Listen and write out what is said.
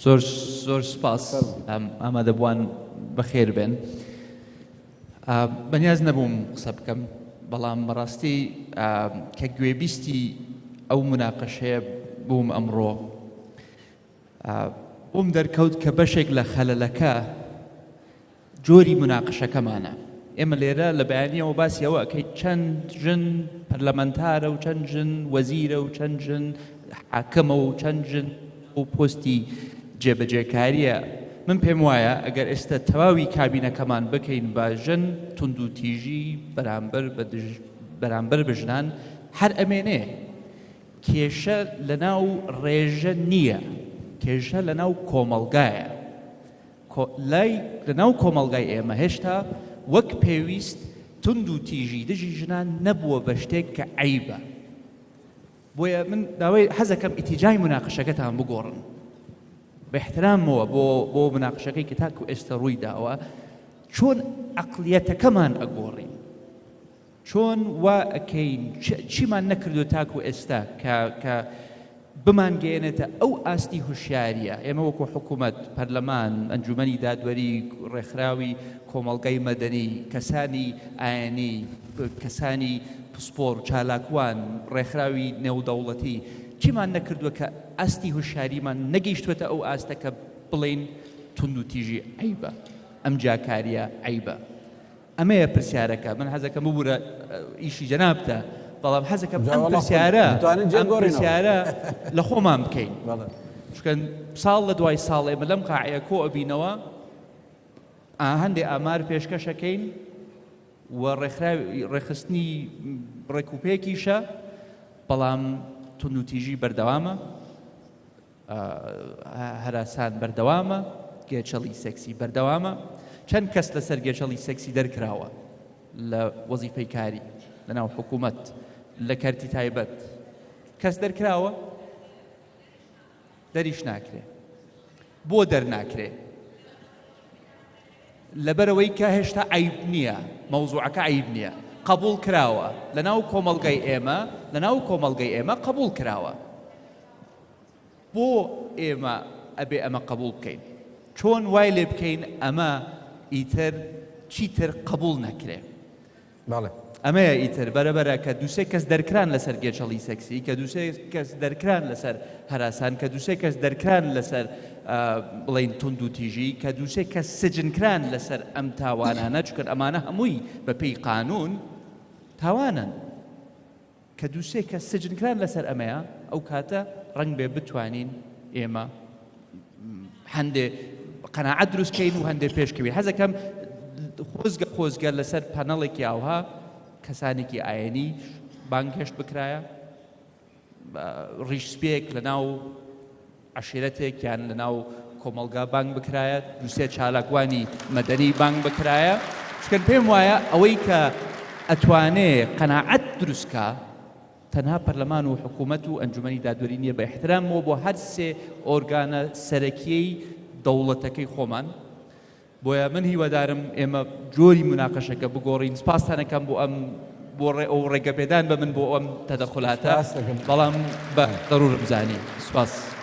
زۆر سپاس ئامادەبووان بەخێر بێن. بەنیاز نەبووم قسە بکەم، بەڵام بەڕاستی کە گوێبیستی ئەو مناقەشەیە بووم ئەمڕۆ بووم دەرکەوت کە بەشێک لە خەلەلەکە جۆری مناقەشەکەمانە. ئێمە لێرە لە بەیانیەوە باسی ئەوە ئەکەین چەند ژن پەرلەمەنتارە و چەند ژن وەزیرە و چەند ژن حاکمە و چەند ژن و پۆستی جێبەجێکاریە. من پێم وایە ئەگەر ئێستا تەواوی کابینەکەمان بکەین بە ژن تونند و تیژی بەرامبەر بژنان هەر ئەمێنێ کێشە لەناو ڕێژە نییە، کێشە لەناو کۆمەڵگایە. لەناو کۆمەڵگای ئێمە هێشتا وەک پێویست تونند و تیژی دژی ژنان نەبووە بە شتێک کە عەیبە. بۆیە من داوای حەزەکەم ئیتیجای مناقەشەکەتان بگۆڕن بە احترامەوە بۆ مناقەشەکەی کە تاکو ئێستا ڕووی داوە، چۆن عەقڵیەتەکەمان ئەگۆڕین، چۆن وا ئەکەین چیمان نەکردو تاکو ئێستا کە بمانگەێنێتە ئەو ئاستی هوشیاریە. ئێمە وەکو حکوومەت، پەرلەمان، ئەنجومەنی دادوەری، ڕێکخراوی کۆمەڵگەی مەدەنی، کەسانی ئایینی، کەسانی پسپۆر و چالاکوان، ڕێکخراوی نێودەوڵەتی چیمان نەکردووە کە ئاستی هوشیاریمان نەگەیشتوێتە ئەو ئاستە کە بڵێن تونند و تیژی عەیبە، ئەم جاکاریە عەیبە. ئەمەیە پرسیارەکە. من حەزەکەم ببوورە ئیشی جەنابتە، بەڵام حەزەکەم ئەم پرسیارە لە خۆمان بکەین، چونکە ساڵ لە دوای ساڵ ئێمە لەم قاعەیە کۆ ئەبینەوە هەندێ ئامار پێشکەشەکەین و ڕێخستنی ڕێکوپێکیشە، بەڵام تونند و تیژی بەردەوامە، هەراسان بەردەوامە، گێچەڵی سێکسی بەردەوامە. چەند کەس لەسەر گێچەڵی سێکسی دەرکراوە لە وەزیفەی کاری لەناو حکوومەت، لە کەرتی تایبەت کەس دەرکراوە، دەریش ناکرێ. بۆ دەرناکرێ؟ لەبەرەوەی کە هێشتا عەیب نییە، مەوزوعەکە عەیب نییە، قبول کراوە لەناو کۆمەڵگەی ئێمە قبول کراوە. بۆ ئێمە ئەبێ ئەمە قبول بکەین؟ چۆن وای لێ بکەین ئەمە ئیتر چیتر قبول نەکرێ؟ ئەمەیە ئیتر بەرەبەرە کە دووسێ کەس دەرکران لەسەر گێچەڵی سەکسی، کە دووسێ کەس دەرکران لەسەر هەراسان، کە دووسێ کەس دەرکران لەسەر بڵین تونند و تیژی، کە دووسێ کەس سجنکران لەسەر ئەم تاوانانە، چونکە ئەمانە هەمووی بەپێی قانون تاوانن. کە دووسێ کەس سجنکران لەسەر ئەمەیە، ئەو کاتە ڕەنگ بێ بتوانین ئێمە هەندێ قەناعەت دروستکەین و هەندێ پێشکەوین. حەزەکەم خۆزگە لەسەر پەنەڵێکی ئاوها کەسانێکی ئایینی بانگ هێشت بکرایە، ڕیشسپێک لەناو عەشیرەتێک یان لەناو کۆمەڵگا بانگ بکرایە، دووسێ چالاکوانی مەدەنی بانگ بکرایە، چکە پێم وایە ئەوەی کە ئەتوانێ قەناعەت دروستکە تەنها پەرلەمان و حکوومەت و ئەنجومەنی دادوەری نییە، بە احترامەوە بۆ هەر سێ ئۆرگانە سەرەکیەی دەوڵەتەکەی خۆمان. بۆیە من هیوادارم ئێمە جۆری مناقەشەکە بگۆڕین. سپاستانەکەم بۆ ئەو ڕێگەپێدان بە من بۆ ئەم تەدەخولاتە، بەڵام بە ضرورم زانی. سپاس.